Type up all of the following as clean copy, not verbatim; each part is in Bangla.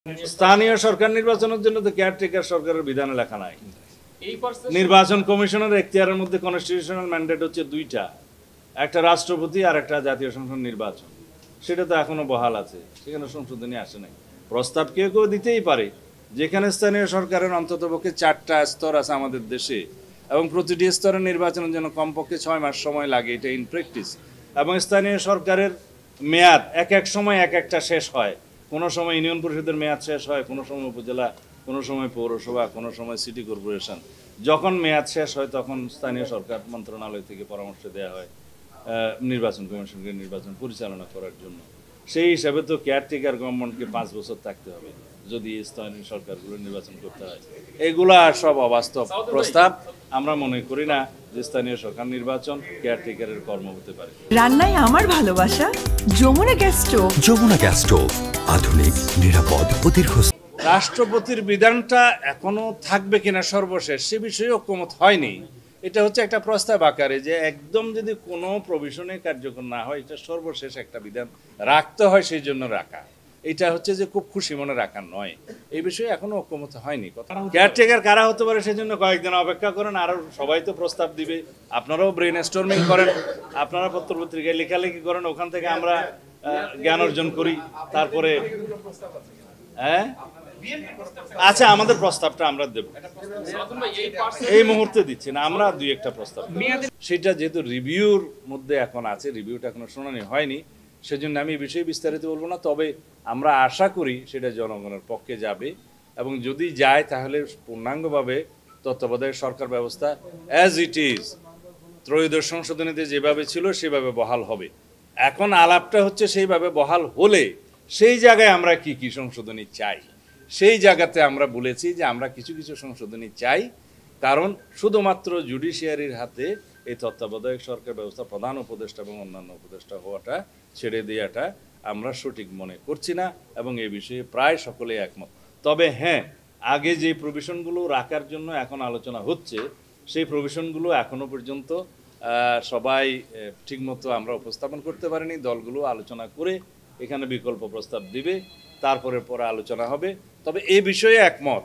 স্থানীয় সরকার নির্বাচনের জন্য তো কেয়ারটেকার সরকারের বিধানে লেখা নাই। নির্বাচন কমিশনের এখতিয়ারের মধ্যে কনস্টিটিউশনাল ম্যান্ডেট হচ্ছে দুইটা, একটা রাষ্ট্রপতি আর একটা জাতীয় সংসদ নির্বাচন। সেটা তো এখনো বহাল আছে, সেখানে সংশোধনী আসে নাই। প্রস্তাব কেউ কেউ দিতেই পারে। যেখানে স্থানীয় সরকারের অন্ততপক্ষে 4টা স্তর আছে আমাদের দেশে, এবং প্রতিটি স্তরের নির্বাচনের জন্য কমপক্ষে 6 মাস সময় লাগে, এটা ইন প্র্যাকটিস। এবং স্থানীয় সরকারের মেয়াদ এক এক সময় এক একটা শেষ হয়। কোনো সময় ইউনিয়ন পরিষদের মেয়াদ শেষ হয়, কোনো সময় উপজেলা, কোনো সময় পৌরসভা, কোনো সময় সিটি কর্পোরেশন। যখন মেয়াদ শেষ হয় তখন স্থানীয় সরকার মন্ত্রণালয় থেকে পরামর্শ দেওয়া হয় নির্বাচন কমিশনকে নির্বাচন পরিচালনা করার জন্য। সেই হিসাবে তো কেয়ারটেকার গভর্নমেন্টকে 5 বছর থাকতে হবে যদি স্থানীয় সরকারগুলো নির্বাচন করতে হয়। এগুলা সব অবাস্তব প্রস্তাব। আমরা মনে করি না যে স্থানীয় সরকার নির্বাচন কেয়ারটেকারের কর্ম হতে পারে। রান্নায় আমার ভালোবাসা Jamuna gas stove. Jamuna gas stove, আধুনিক, নিরাপদ ও দীর্ঘস্থায়ী। রাষ্ট্রপতির বিধানটা এখনো থাকবে কিনা সর্বশেষ সে বিষয়ে ঐকমত হয়নি। এটা হচ্ছে একটা প্রস্তাব আকারে যে একদম যদি কোনো প্রভিশনে কার্যকর না হয়, এটা সর্বশেষ একটা বিধান রাখতে হয়, সেই জন্য রাখা। এটা হচ্ছে যে খুব খুশি মনে রাখা নয়। এই বিষয়ে এখনো ঐকমত হয়নি। কেয়ারটেকার কারা হতে পারে সেজন্য কয়েকদিন অপেক্ষা করেন। আরো সবাই তো প্রস্তাব দিবে, আপনারাও ব্রেন স্টর্মিং করেন, আপনারা পত্র পত্রিকায় লেখালেখি করেন, ওখান থেকে আমরা জ্ঞান অর্জন করি। তারপরে হ্যাঁ আচ্ছা, আমাদের প্রস্তাবটা আমরা দেব, এই মুহূর্তে দিচ্ছি না, আমরা দুই একটা প্রস্তাব। সেটা যেহেতু রিভিউর মধ্যে এখন আছে, রিভিউটা এখনো শুনানি হয়নি, সেজন্য আমি এই বিষয়ে বিস্তারিত বলবো না। তবে আমরা আশা করি সেটা জনগণের পক্ষে যাবে, এবং যদি যায় তাহলে পূর্ণাঙ্গভাবে তত্ত্বাবধায়ক সরকার ব্যবস্থা অ্যাজ ইট ইজ ত্রয়োদশ সংশোধনীতে যেভাবে ছিল সেভাবে বহাল হবে। এখন আলাপটা হচ্ছে সেইভাবে বহাল হলে সেই জায়গায় আমরা কি কি সংশোধনী চাই, সেই জায়গাতে আমরা বলেছি যে আমরা কিছু কিছু সংশোধনী চাই। কারণ শুধুমাত্র জুডিশিয়ারির হাতে এই তত্ত্বাবধায়ক সরকার ব্যবস্থা প্রধান উপদেষ্টা এবং অন্যান্য উপদেষ্টা হওয়াটা ছেড়ে দেওয়াটা আমরা সঠিক মনে করছি না, এবং এই বিষয়ে প্রায় সকলেই একমত। তবে হ্যাঁ, আগে যে প্রভিশনগুলো রাখার জন্য এখন আলোচনা হচ্ছে, সেই প্রভিশনগুলো এখনো পর্যন্ত সবাই ঠিকমতো আমরা উপস্থাপন করতে পারিনি। দলগুলো আলোচনা করে এখানে বিকল্প প্রস্তাব দিবে, তারপরে পরে আলোচনা হবে। তবে এই বিষয়ে একমত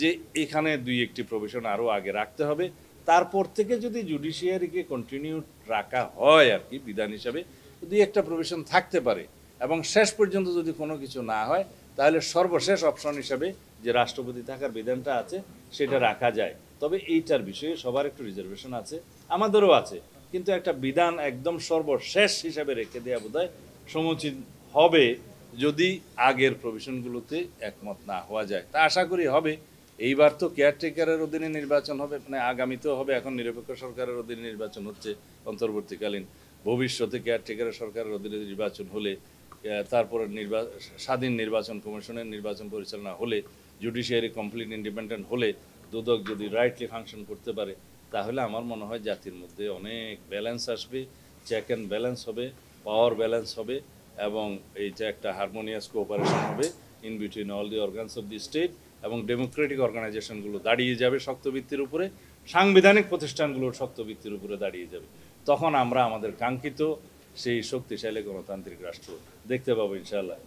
যে এখানে 2-1টি প্রভিশন আরও আগে রাখতে হবে। তারপর থেকে যদি জুডিশিয়ারিকে কন্টিনিউ রাখা হয় আর কি বিধান হিসাবে, 2-1টা প্রভিশন থাকতে পারে। এবং শেষ পর্যন্ত যদি কোনো কিছু না হয় তাহলে সর্বশেষ অপশন হিসাবে যে রাষ্ট্রপতি থাকার বিধানটা আছে সেটা রাখা যায়। তবে এইটার বিষয়ে সবার একটু রিজার্ভেশন আছে, আমাদেরও আছে। কিন্তু একটা বিধান একদম সর্বশেষ হিসাবে রেখে দেওয়া বোধহয় সমুচিত হবে যদি আগের প্রভিশনগুলোতে একমত না হওয়া যায়। তা আশা করি হবে। এইবার তো কেয়ারটেকারের অধীনে নির্বাচন হবে, মানে আগামীতেও হবে। এখন নিরপেক্ষ সরকারের অধীনে নির্বাচন হচ্ছে অন্তর্বর্তীকালীন। ভবিষ্যতে কেয়ারটেকারের সরকারের অধীনে নির্বাচন হলে, তারপরে স্বাধীন নির্বাচন কমিশনের নির্বাচন পরিচালনা হলে, জুডিশিয়ারি কমপ্লিট ইন্ডিপেন্ডেন্ট হলে, দুদক যদি রাইটলি ফাংশন করতে পারে, তাহলে আমার মনে হয় জাতির মধ্যে অনেক ব্যালেন্স আসবে, চেক অ্যান্ড ব্যালেন্স হবে, পাওয়ার ব্যালেন্স হবে, এবং এইটা একটা হারমোনিয়াস কোঅপারেশন হবে in between all the organs of the state, এবং ডেমোক্রেটিক অর্গানাইজেশনগুলো দাঁড়িয়ে যাবে শক্ত ভিত্তির উপরে, সাংবিধানিক প্রতিষ্ঠানগুলোর শক্ত ভিত্তির উপরে দাঁড়িয়ে যাবে। তখন আমরা আমাদের কাঙ্ক্ষিত সেই শক্তিশালী গণতান্ত্রিক রাষ্ট্র দেখতে পাবো ইনশাআল্লাহ।